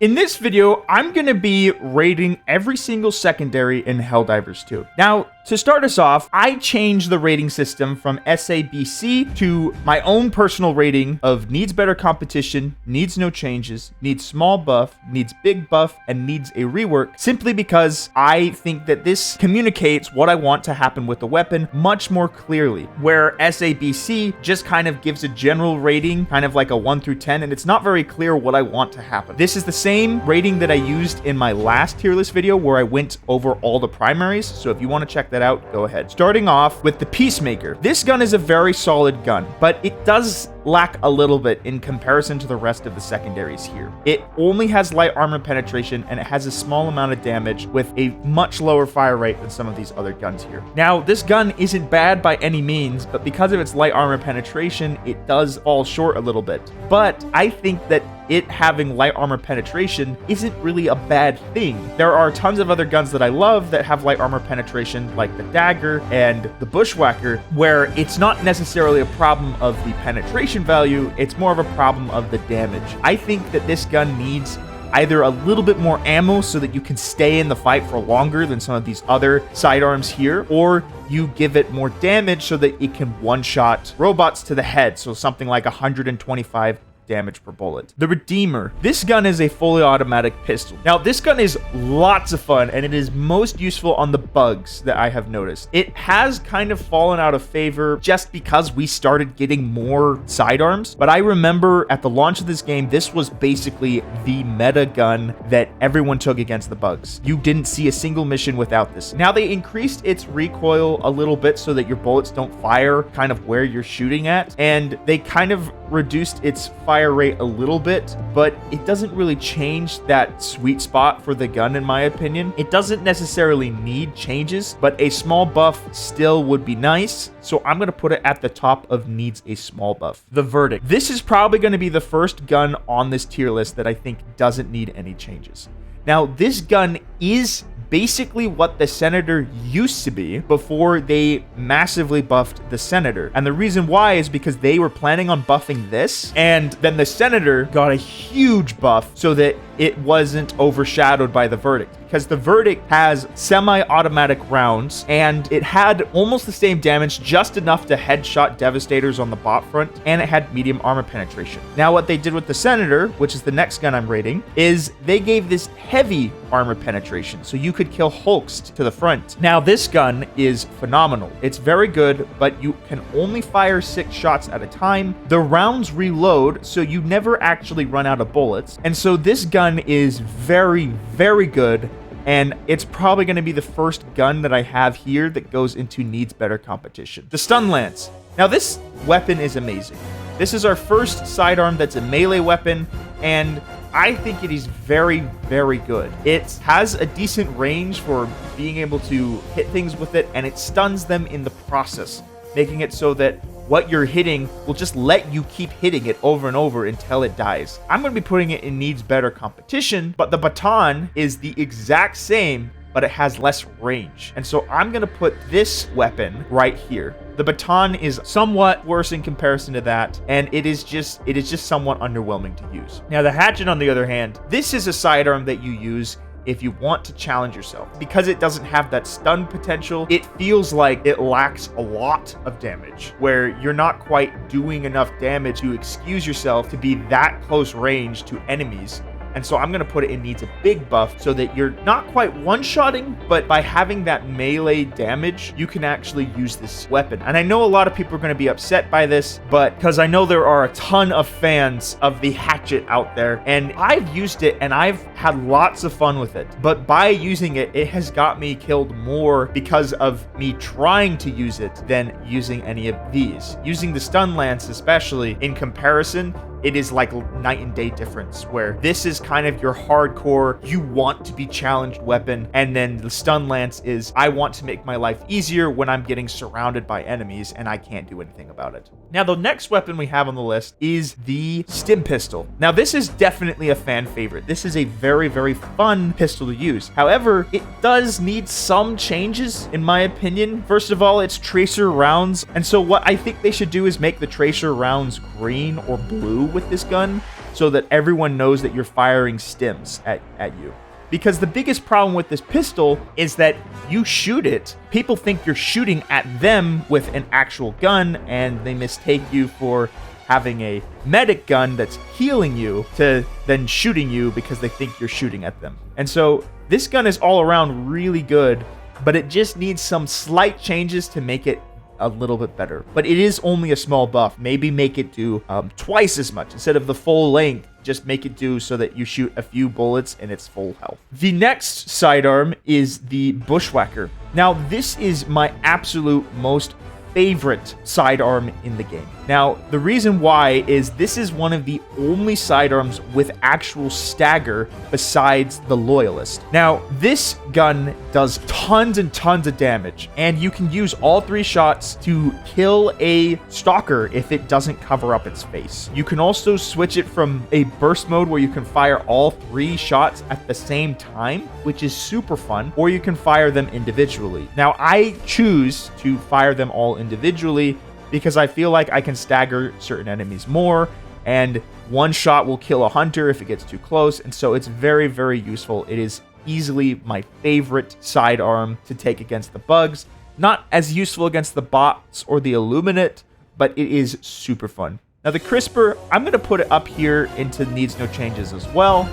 In this video, I'm going to be rating every single secondary in Helldivers 2. Now, to start us off, I changed the rating system from SABC to my own personal rating of needs better competition, needs no changes, needs small buff, needs big buff, and needs a rework, simply because I think that this communicates what I want to happen with the weapon much more clearly, where SABC just kind of gives a general rating, kind of like a 1 through 10, and it's not very clear what I want to happen. This is the same rating that I used in my last tier list video where I went over all the primaries, so if you want to check that out, go ahead. Starting off with the Peacemaker. This gun is a very solid gun, but it does lack a little bit in comparison to the rest of the secondaries here. It only has light armor penetration and it has a small amount of damage with a much lower fire rate than some of these other guns here. Now, this gun isn't bad by any means, but because of its light armor penetration, it does fall short a little bit. But I think that it having light armor penetration isn't really a bad thing. There are tons of other guns that I love that have light armor penetration, like the Dagger and the Bushwhacker, where it's not necessarily a problem of the penetration value, it's more of a problem of the damage. I think that this gun needs either a little bit more ammo so that you can stay in the fight for longer than some of these other sidearms here, or you give it more damage so that it can one-shot robots to the head, so something like 125 damage per bullet. The Redeemer. This gun is a fully automatic pistol. Now, this gun is lots of fun, and it is most useful on the bugs that I have noticed. It has kind of fallen out of favor just because we started getting more sidearms, but I remember at the launch of this game, this was basically the meta gun that everyone took against the bugs. You didn't see a single mission without this. Now, they increased its recoil a little bit so that your bullets don't fire kind of where you're shooting at, and they kind of reduced its fire rate a little bit, but it doesn't really change that sweet spot for the gun, in my opinion. It doesn't necessarily need changes, but a small buff still would be nice, so I'm going to put it at the top of needs a small buff. The Verdict. This is probably going to be the first gun on this tier list that I think doesn't need any changes. Now, this gun is basically what the Senator used to be before they massively buffed the Senator. And the reason why is because they were planning on buffing this, and then the Senator got a huge buff so that it wasn't overshadowed by the Verdict, because the Verdict has semi-automatic rounds and it had almost the same damage, just enough to headshot Devastators on the bot front, and it had medium armor penetration. Now, what they did with the Senator, which is the next gun I'm rating, is they gave this heavy armor penetration, so you could kill Hulks to the front. Now, this gun is phenomenal. It's very good, but you can only fire 6 shots at a time. The rounds reload, so you never actually run out of bullets, and so this gun is very, very good, and it's probably going to be the first gun that I have here that goes into needs better competition. The Stun Lance. Now, this weapon is amazing. This is our first sidearm that's a melee weapon, and I think it is very, very good. It has a decent range for being able to hit things with it, and it stuns them in the process, making it so that what you're hitting will just let you keep hitting it over and over until it dies. I'm going to be putting it in needs better competition, but the baton is the exact same, but it has less range. And so I'm going to put this weapon right here. The baton is somewhat worse in comparison to that, and it is just somewhat underwhelming to use. Now, the hatchet, on the other hand, this is a sidearm that you use if you want to challenge yourself. Because it doesn't have that stun potential, it feels like it lacks a lot of damage, where you're not quite doing enough damage to excuse yourself to be that close range to enemies. And so I'm going to put it in needs a big buff so that you're not quite one-shotting, but by having that melee damage, you can actually use this weapon. And I know a lot of people are going to be upset by this, but because I know there are a ton of fans of the hatchet out there, and I've used it and I've had lots of fun with it. But by using it, it has got me killed more because of me trying to use it than using any of these. Using the Stun Lance, especially, in comparison, it is like night and day difference, where this is kind of your hardcore, you want to be challenged weapon, and then the Stun Lance is, I want to make my life easier when I'm getting surrounded by enemies and I can't do anything about it. Now, the next weapon we have on the list is the Stim Pistol. Now, this is definitely a fan favorite. This is a very, very fun pistol to use. However, it does need some changes, in my opinion. First of all, it's tracer rounds, and so what I think they should do is make the tracer rounds green or blue with this gun. so that everyone knows that you're firing stims at you. Because the biggest problem with this pistol is that you shoot it, people think you're shooting at them with an actual gun, and they mistake you for having a medic gun that's healing you to then shooting you because they think you're shooting at them. And so this gun is all around really good, but it just needs some slight changes to make it a little bit better. But it is only a small buff. Maybe make it do twice as much. Instead of the full length, just make it do so that you shoot a few bullets and it's full health. The next sidearm is the Bushwhacker. Now, this is my absolute most favorite sidearm in the game. Now, the reason why is this is one of the only sidearms with actual stagger besides the Loyalist. Now, this gun does tons and tons of damage, and you can use all 3 shots to kill a stalker if it doesn't cover up its face. You can also switch it from a burst mode where you can fire all 3 shots at the same time, which is super fun, or you can fire them individually. Now, I choose to fire them all individually because I feel like I can stagger certain enemies more, and one shot will kill a hunter if it gets too close, and so it's very, very useful. It is easily my favorite sidearm to take against the bugs. Not as useful against the bots or the Illuminate, but it is super fun. Now the Crisper, I'm going to put it up here into needs no changes as well,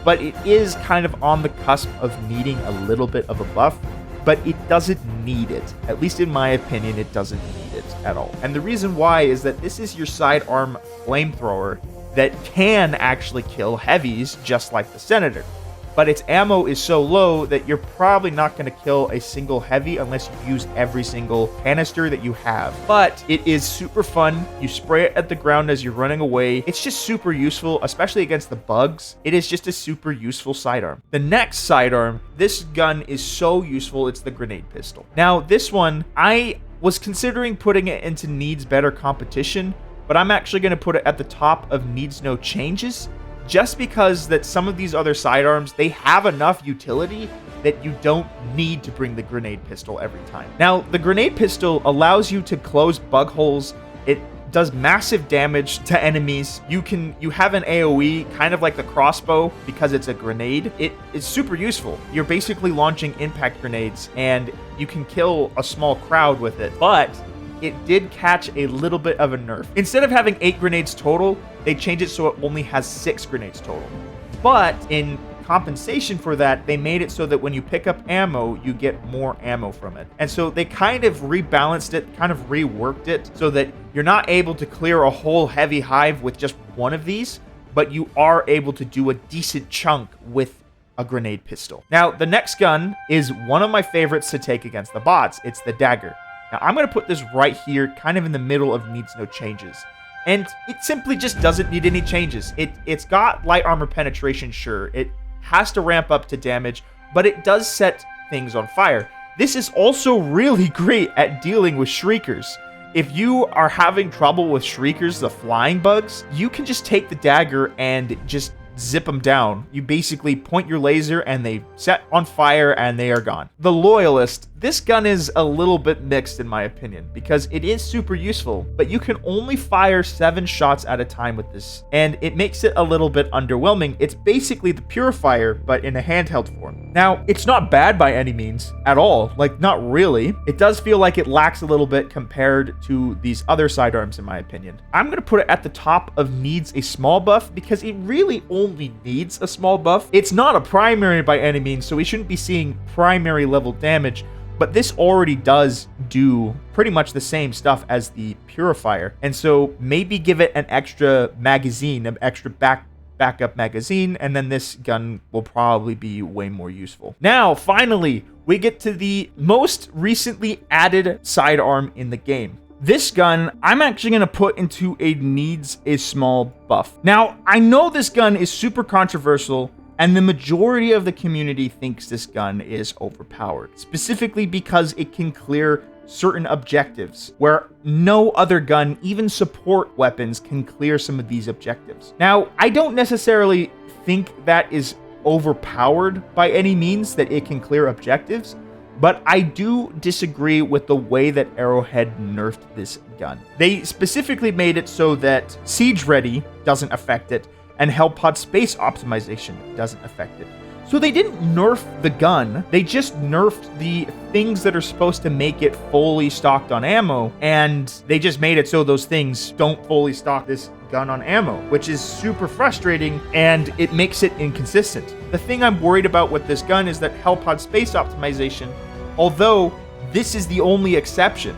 but it is kind of on the cusp of needing a little bit of a buff. But it doesn't need it. At least in my opinion, it doesn't need it at all. And the reason why is that this is your sidearm flamethrower that can actually kill heavies just like the Senator. But its ammo is so low that you're probably not going to kill a single heavy unless you use every single canister that you have. But it is super fun. You spray it at the ground as you're running away. It's just super useful, especially against the bugs. It is just a super useful sidearm. The next sidearm, this gun is so useful. It's the grenade pistol. Now, this one, I was considering putting it into needs better competition, but I'm actually going to put it at the top of needs no changes, just because that some of these other sidearms, they have enough utility that you don't need to bring the grenade pistol every time. Now, the grenade pistol allows you to close bug holes. It does massive damage to enemies. You have an AoE, kind of like the crossbow, because it's a grenade. It is super useful. You're basically launching impact grenades, and you can kill a small crowd with it. But it did catch a little bit of a nerf. Instead of having 8 grenades total, they changed it so it only has 6 grenades total. But in compensation for that, they made it so that when you pick up ammo, you get more ammo from it. And so they kind of rebalanced it, kind of reworked it, so that you're not able to clear a whole heavy hive with just one of these, but you are able to do a decent chunk with a grenade pistol. Now, the next gun is one of my favorites to take against the bots. It's the dagger. Now, I'm going to put this right here, kind of in the middle of needs no changes. And it simply just doesn't need any changes. It's got light armor penetration, sure. It has to ramp up to damage, but it does set things on fire. This is also really great at dealing with shriekers. If you are having trouble with shriekers, the flying bugs, you can just take the dagger and just zip them down. You basically point your laser and they set on fire and they are gone. The Loyalist, this gun is a little bit mixed in my opinion, because it is super useful, but you can only fire 7 shots at a time with this, and it makes it a little bit underwhelming. It's basically the Purifier, but in a handheld form. Now, it's not bad by any means at all, like not really. It does feel like it lacks a little bit compared to these other sidearms in my opinion. I'm going to put it at the top of needs a small buff because it really only needs a small buff. It's not a primary by any means, so we shouldn't be seeing primary level damage, but this already does do pretty much the same stuff as the Purifier. And so maybe give it an extra magazine, an extra backup magazine, and then this gun will probably be way more useful. Now, finally, we get to the most recently added sidearm in the game. This gun, I'm actually going to put into a needs a small buff. Now, I know this gun is super controversial, and the majority of the community thinks this gun is overpowered, specifically because it can clear certain objectives where no other gun, even support weapons, can clear some of these objectives. Now, I don't necessarily think that is overpowered by any means, that it can clear objectives, but I do disagree with the way that Arrowhead nerfed this gun. They specifically made it so that Siege Ready doesn't affect it, and HellPod space optimization doesn't affect it. So they didn't nerf the gun, they just nerfed the things that are supposed to make it fully stocked on ammo, and they just made it so those things don't fully stock this gun on ammo, which is super frustrating, and it makes it inconsistent. The thing I'm worried about with this gun is that HellPod space optimization, although this is the only exception,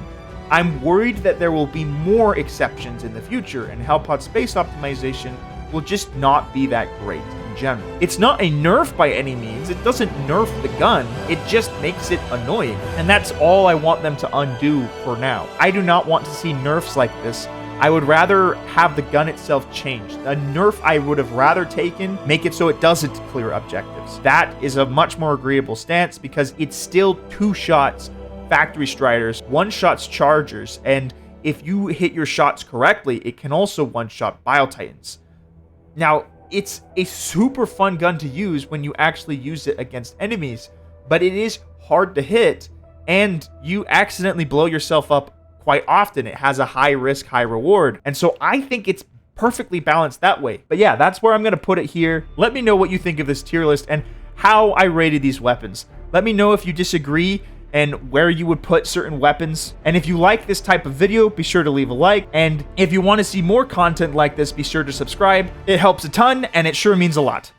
I'm worried that there will be more exceptions in the future, and HellPod space optimization will just not be that great in general. It's not a nerf by any means, it doesn't nerf the gun, it just makes it annoying, and that's all I want them to undo for now. I do not want to see nerfs like this. I would rather have the gun itself changed. A nerf I would have rather taken, make it so it doesn't clear objectives. That is a much more agreeable stance because it's still 2 shots Factory Striders, 1 shots Chargers, and if you hit your shots correctly, it can also 1-shot Bile Titans. Now, it's a super fun gun to use when you actually use it against enemies, but it is hard to hit, and you accidentally blow yourself up quite often. It has a high risk, high reward, and so I think it's perfectly balanced that way. But yeah, that's where I'm going to put it here. Let me know what you think of this tier list and how I rated these weapons. Let me know if you disagree and where you would put certain weapons. And if you like this type of video, be sure to leave a like. And if you want to see more content like this, be sure to subscribe. It helps a ton, and it sure means a lot.